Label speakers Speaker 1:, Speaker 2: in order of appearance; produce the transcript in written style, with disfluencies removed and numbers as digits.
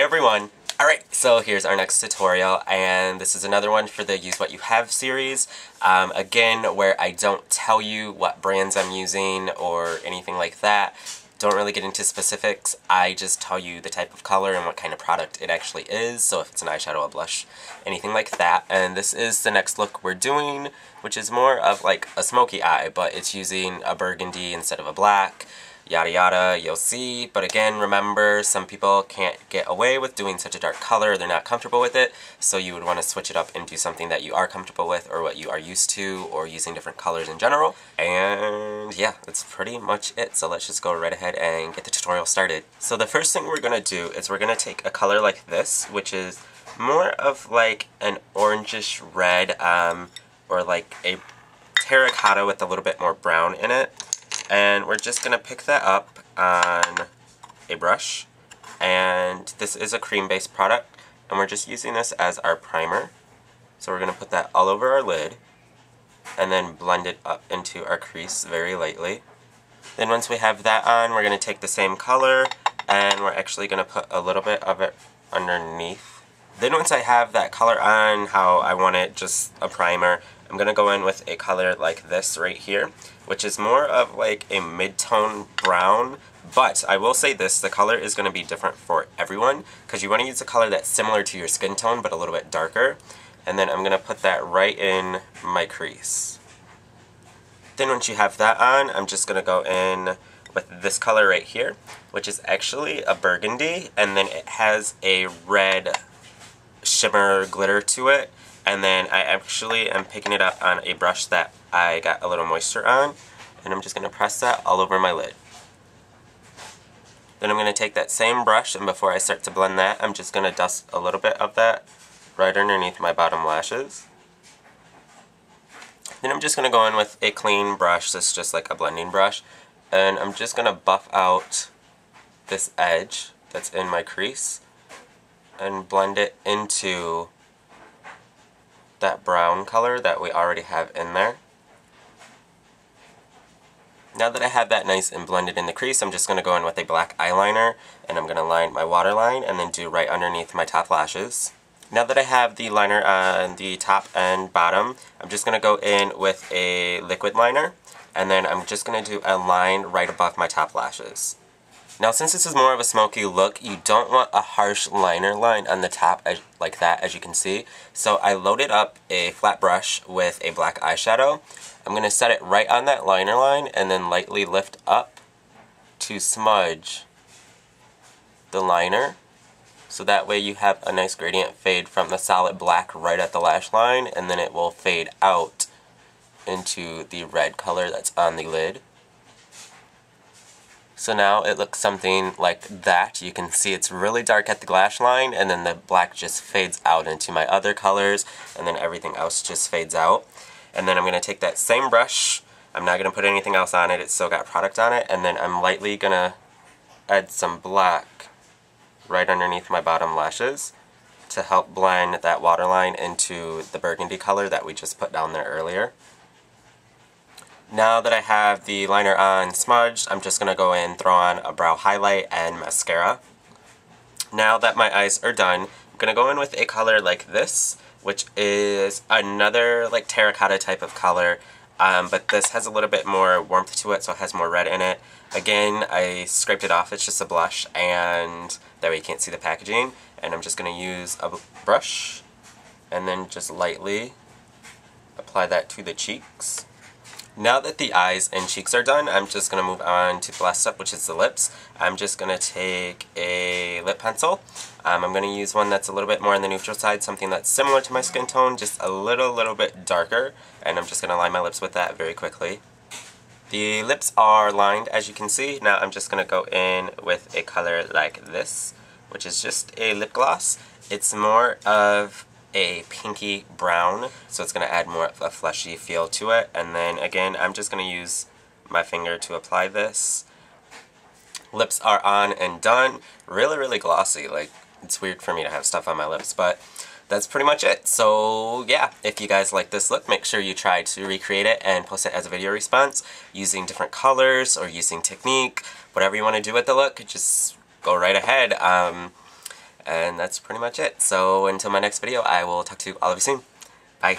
Speaker 1: everyone! Alright, so here's our next tutorial, and this is another one for the Use What You Have series. Again, where I don't tell you what brands I'm using or anything like that. Don't really get into specifics. I just tell you the type of color and what kind of product it actually is, so if it's an eyeshadow, a blush, anything like that. And this is the next look we're doing, which is more of like a smoky eye, but it's using a burgundy instead of a black. Yada yada, you'll see. But again, remember, some people can't get away with doing such a dark color, they're not comfortable with it, so you would want to switch it up and do something that you are comfortable with or what you are used to, or using different colors in general. And yeah, that's pretty much it. So let's just go right ahead and get the tutorial started. So the first thing we're going to do is we're going to take a color like this, which is more of like an orangish red, or like a terracotta with a little bit more brown in it. And we're just going to pick that up on a brush, and this is a cream-based product, and we're just using this as our primer. So we're going to put that all over our lid, and then blend it up into our crease very lightly. Then once we have that on, we're going to take the same color, and we're actually going to put a little bit of it underneath. Then once I have that color on how I want it, just a primer, I'm going to go in with a color like this right here, which is more of like a mid-tone brown, but I will say this, the color is going to be different for everyone, because you want to use a color that's similar to your skin tone, but a little bit darker. And then I'm going to put that right in my crease. Then once you have that on, I'm just going to go in with this color right here, which is actually a burgundy, and then it has a red shimmer glitter to it. And then I actually am picking it up on a brush that I got a little moisture on, and I'm just going to press that all over my lid. Then I'm going to take that same brush, and before I start to blend that, I'm just going to dust a little bit of that right underneath my bottom lashes. Then I'm just going to go in with a clean brush, that's just like a blending brush, and I'm just going to buff out this edge that's in my crease and blend it into that brown color that we already have in there. Now that I have that nice and blended in the crease, I'm just going to go in with a black eyeliner, and I'm going to line my waterline and then do right underneath my top lashes. Now that I have the liner on the top and bottom, I'm just going to go in with a liquid liner, and then I'm just going to do a line right above my top lashes. Now since this is more of a smoky look, you don't want a harsh liner line on the top like that, as you can see. So I loaded up a flat brush with a black eyeshadow. I'm going to set it right on that liner line and then lightly lift up to smudge the liner. So that way you have a nice gradient fade from the solid black right at the lash line, and then it will fade out into the red color that's on the lid. So now it looks something like that. You can see it's really dark at the lash line, and then the black just fades out into my other colors, and then everything else just fades out. And then I'm going to take that same brush, I'm not going to put anything else on it, it's still got product on it, and then I'm lightly going to add some black right underneath my bottom lashes to help blend that waterline into the burgundy color that we just put down there earlier. Now that I have the liner on smudged, I'm just going to go in, throw on a brow highlight and mascara. Now that my eyes are done, I'm going to go in with a color like this, which is another like terracotta type of color, but this has a little bit more warmth to it, so it has more red in it. Again, I scraped it off, it's just a blush, and that way you can't see the packaging. And I'm just going to use a brush, and then just lightly apply that to the cheeks. Now that the eyes and cheeks are done, I'm just going to move on to the last step, which is the lips. I'm just going to take a lip pencil. I'm going to use one that's a little bit more on the neutral side, something that's similar to my skin tone, just a little bit darker. And I'm just going to line my lips with that very quickly. The lips are lined, as you can see. Now I'm just going to go in with a color like this, which is just a lip gloss. It's more of a pinky brown, so it's going to add more of a fleshy feel to it. And then again, I'm just going to use my finger to apply this. Lips are on and done. Really glossy. Like, it's weird for me to have stuff on my lips, but that's pretty much it. So yeah, if you guys like this look, make sure you try to recreate it and post it as a video response using different colors or using technique. Whatever you want to do with the look, just go right ahead. And that's pretty much it. So until my next video, I will talk to all of you soon. Bye.